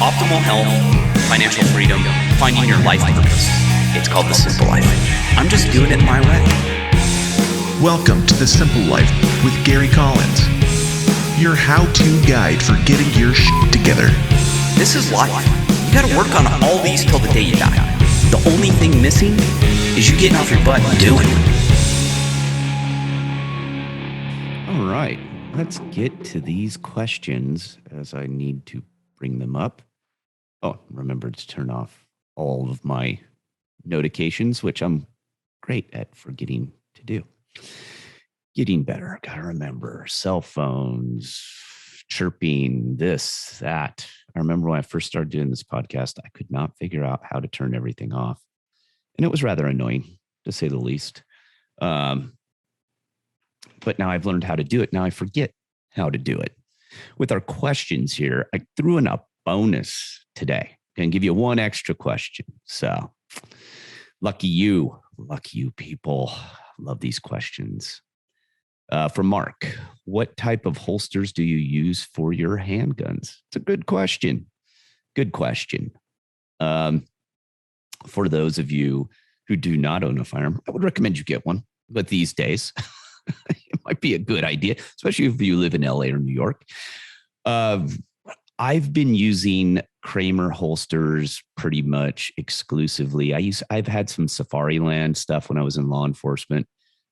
optimal health, financial freedom, finding your life purpose. It's called The Simple Life. I'm just doing it my way. Welcome to The Simple Life with Gary Collins, your how-to guide for getting your shit together. This is life. You gotta work on all these till the day you die. The only thing missing is you getting off your butt and doing it. All right, let's get to these questions as I need to bring them up. Oh, remember to turn off all of my notifications, which I'm great at forgetting to do. Getting better. Got to remember cell phones, chirping, this, that. I remember when I first started doing this podcast, I could not figure out how to turn everything off. And it was rather annoying, to say the least. But now I've learned how to do it. Now I forget how to do it. With our questions here, I threw in a bonus today. Going to give you one extra question. So lucky you people. Love these questions. From Mark, what type of holsters do you use for your handguns? It's a good question. Good question. For those of you who do not own a firearm, I would recommend you get one. But these days, it might be a good idea, especially if you live in LA or New York. I've been using Kramer holsters pretty much exclusively. I've had some Safariland stuff when I was in law enforcement,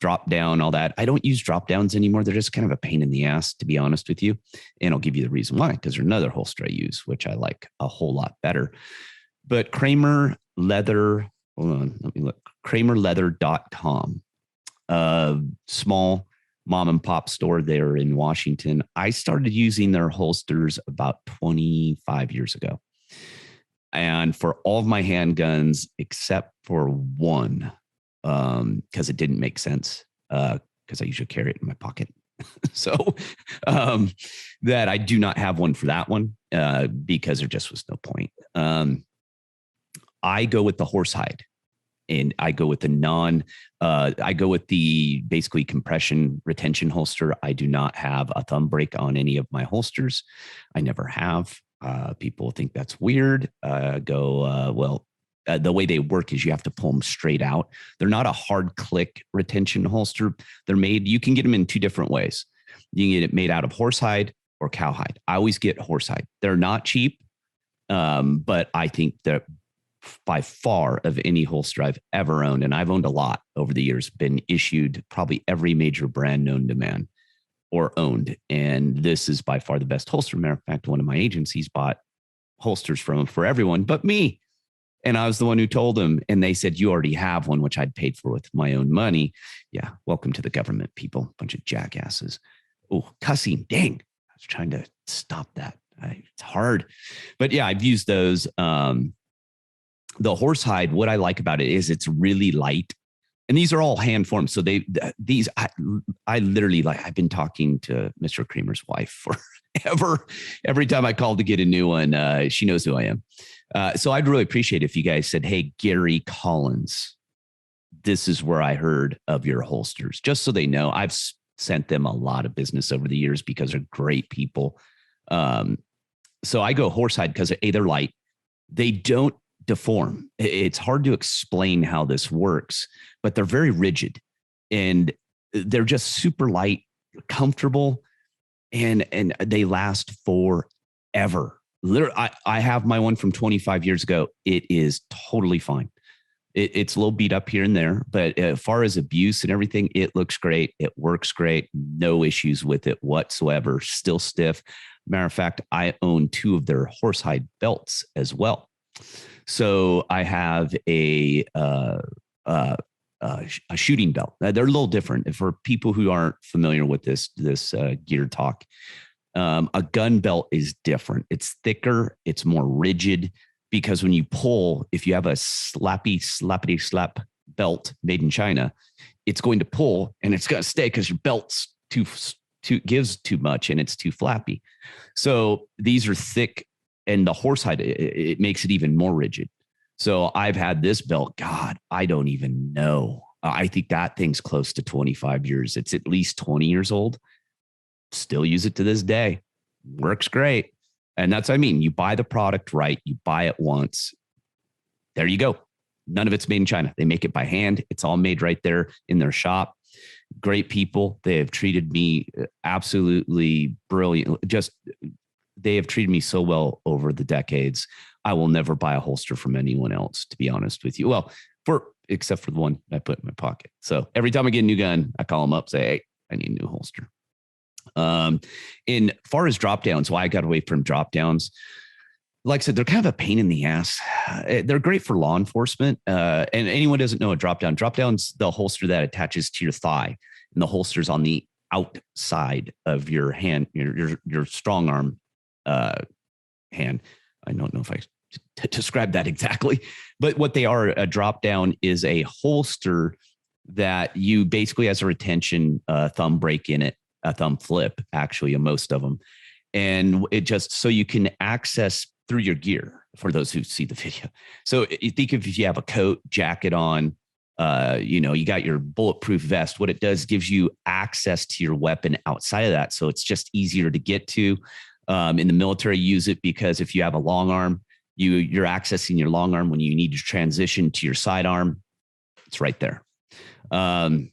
drop down, all that. I don't use drop downs anymore. They're just kind of a pain in the ass, to be honest with you. And I'll give you the reason why, because there's another holster I use, which I like a whole lot better. But Kramer leather, hold on, let me look. KramerLeather.com. Small mom and pop store there in Washington. I started using their holsters about 25 years ago. And for all of my handguns, except for one, because it didn't make sense, because I usually carry it in my pocket. So that I do not have one for that one, because there just was no point. I go with the horsehide. And I go with the basically compression retention holster. I do not have a thumb brake on any of my holsters. I never have. People think that's weird. The way they work is you have to pull them straight out. They're not a hard click retention holster. You can get them in two different ways. You can get it made out of horsehide or cowhide. I always get horsehide. They're not cheap, but I think they're by far of any holster I've ever owned, and I've owned a lot over the years, been issued probably every major brand known to man or owned. And this is by far the best holster. Matter of fact, one of my agencies bought holsters from them for everyone but me. And I was the one who told them, and they said, you already have one, which I'd paid for with my own money. Yeah. Welcome to the government, people. Bunch of jackasses. Oh, cussing. Dang. I was trying to stop that. It's hard, but yeah, I've used those. The horsehide, what I like about it is it's really light, and these are all hand formed. So I literally, like, I've been talking to Mr. Kramer's wife forever. Every time I call to get a new one, she knows who I am. So I'd really appreciate if you guys said, hey, Gary Collins, this is where I heard of your holsters, just so they know. I've sent them a lot of business over the years because they're great people. So I go horsehide because they're light. They don't deform. It's hard to explain how this works, but they're very rigid and they're just super light, comfortable, and they last forever. Literally, I have my one from 25 years ago. It is totally fine. It's a little beat up here and there, but as far as abuse and everything, it looks great. It works great. No issues with it whatsoever. Still stiff. Matter of fact, I own 2 of their horsehide belts as well. So I have a shooting belt. They're a little different for people who aren't familiar with this gear talk. A gun belt is different. It's thicker. It's more rigid because when you pull, if you have a slappity slap belt made in China, it's going to pull and it's going to stay because your belt's gives too much and it's too flappy. So these are thick. And the horsehide, it makes it even more rigid. So I've had this belt, God, I don't even know. I think that thing's close to 25 years. It's at least 20 years old. Still use it to this day. Works great. And that's what I mean. You buy the product right. You buy it once. There you go. None of it's made in China. They make it by hand. It's all made right there in their shop. Great people. They have treated me absolutely brilliant. They have treated me so well over the decades. I will never buy a holster from anyone else, to be honest with you. Well, except for the one I put in my pocket. So every time I get a new gun, I call them up, say, hey, I need a new holster. In far as drop downs, why I got away from drop downs, like I said, they're kind of a pain in the ass. They're great for law enforcement. And anyone doesn't know a drop down's the holster that attaches to your thigh, and the holster's on the outside of your hand, your strong arm hand. I don't know if I described that exactly, but what they are, a drop down is a holster that you basically has a retention thumb break in it, a thumb flip, actually, in most of them. And it just, so you can access through your gear, for those who see the video. So you think if you have a coat, jacket on, you got your bulletproof vest, what it does gives you access to your weapon outside of that. So it's just easier to get to. In the military, use it because if you have a long arm, you're accessing your long arm when you need to transition to your sidearm. It's right there. I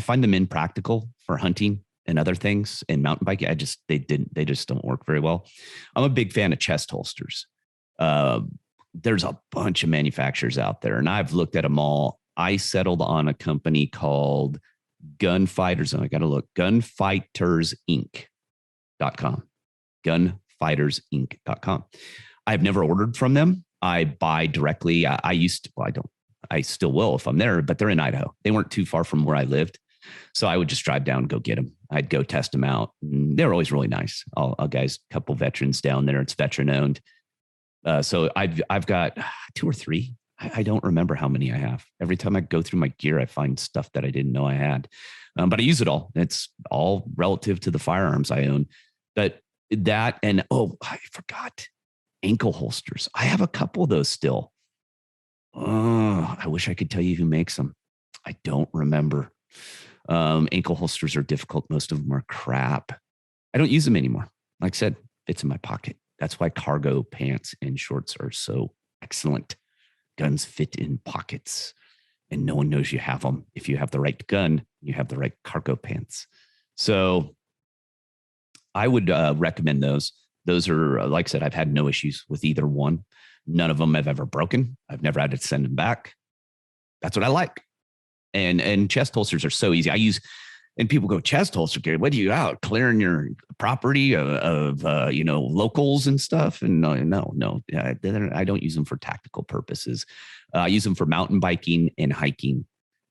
find them impractical for hunting and other things, and mountain biking. They just don't work very well. I'm a big fan of chest holsters. There's a bunch of manufacturers out there, and I've looked at them all. I settled on a company called Gunfighters, and I got to look, gunfightersinc.com, gunfightersinc.com. I've never ordered from them. I buy directly. I still will if I'm there, but they're in Idaho. They weren't too far from where I lived. So I would just drive down and go get them. I'd go test them out. They're always really nice. All guys, a couple veterans down there. It's veteran owned. So I've got 2 or 3. I don't remember how many I have. Every time I go through my gear, I find stuff that I didn't know I had. But I use it all. It's all relative to the firearms I own. But that, and I forgot, ankle holsters. I have a couple of those still. Oh, I wish I could tell you who makes them. I don't remember. Ankle holsters are difficult. Most of them are crap. I don't use them anymore. Like I said, it's in my pocket. That's why cargo pants and shorts are so excellent. Guns fit in pockets, and no one knows you have them. If you have the right gun, you have the right cargo pants. So I would recommend those. Those are, like I said, I've had no issues with either one. None of them have ever broken. I've never had to send them back. That's what I like. And chest holsters are so easy. And people go, chest holster, Gary, what are you out clearing your property of locals and stuff? And no, I don't use them for tactical purposes. I use them for mountain biking and hiking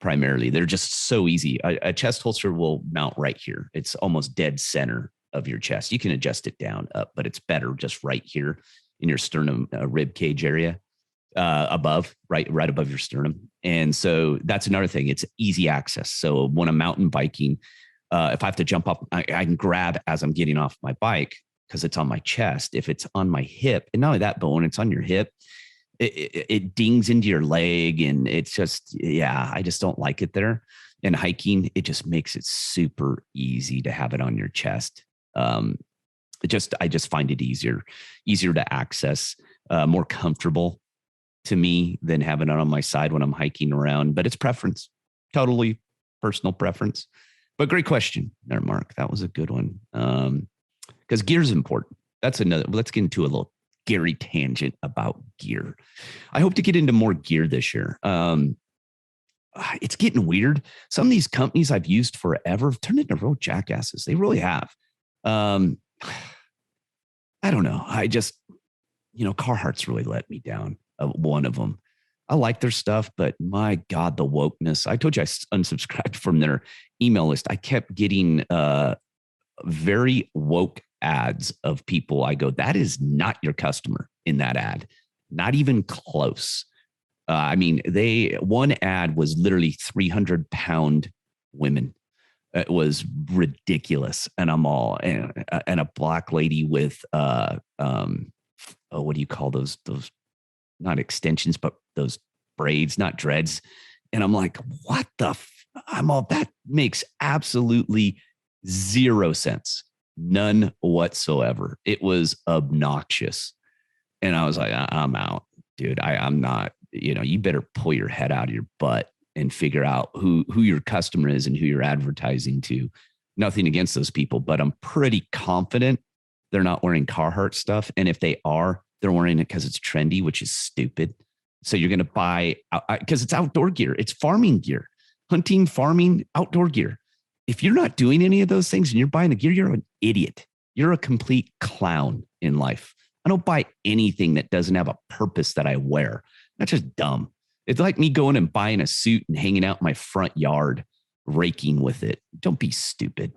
primarily. They're just so easy. A chest holster will mount right here. It's almost dead center of your chest. You can adjust it down, up, but it's better just right here in your sternum rib cage area. Above, right above your sternum. And so that's another thing. It's easy access. So when I'm mountain biking, if I have to jump up, I can grab as I'm getting off my bike because it's on my chest. If it's on my hip, and not only that, but when it's on your hip, it dings into your leg, and it's just, I just don't like it there. And hiking, it just makes it super easy to have it on your chest. I just find it easier to access, more comfortable to me than having it on my side when I'm hiking around, but it's preference, totally personal preference. But great question there, Mark. That was a good one. Because gear is important. That's another, let's get into a little Gary tangent about gear. I hope to get into more gear this year. It's getting weird. Some of these companies I've used forever have turned into real jackasses. They really have. I don't know. Carhartt's really let me down. One of them. I like their stuff, but my God, the wokeness. I told you I unsubscribed from their email list. I kept getting very woke ads of people. I go, that is not your customer in that ad. Not even close. One ad was literally 300-pound women. It was ridiculous. And I'm all, and a black lady with, what do you call those not extensions, but those braids, not dreads. And I'm like, what the? That makes absolutely zero sense. None whatsoever. It was obnoxious. And I was like, I'm out, dude. I'm not, you better pull your head out of your butt and figure out who your customer is and who you're advertising to. Nothing against those people, but I'm pretty confident they're not wearing Carhartt stuff. And if they are, they're wearing it because it's trendy, which is stupid. So you're going to buy, because it's outdoor gear. It's farming gear, hunting, farming, outdoor gear. If you're not doing any of those things and you're buying the gear, you're an idiot. You're a complete clown in life. I don't buy anything that doesn't have a purpose that I wear. That's just dumb. It's like me going and buying a suit and hanging out in my front yard, raking with it. Don't be stupid.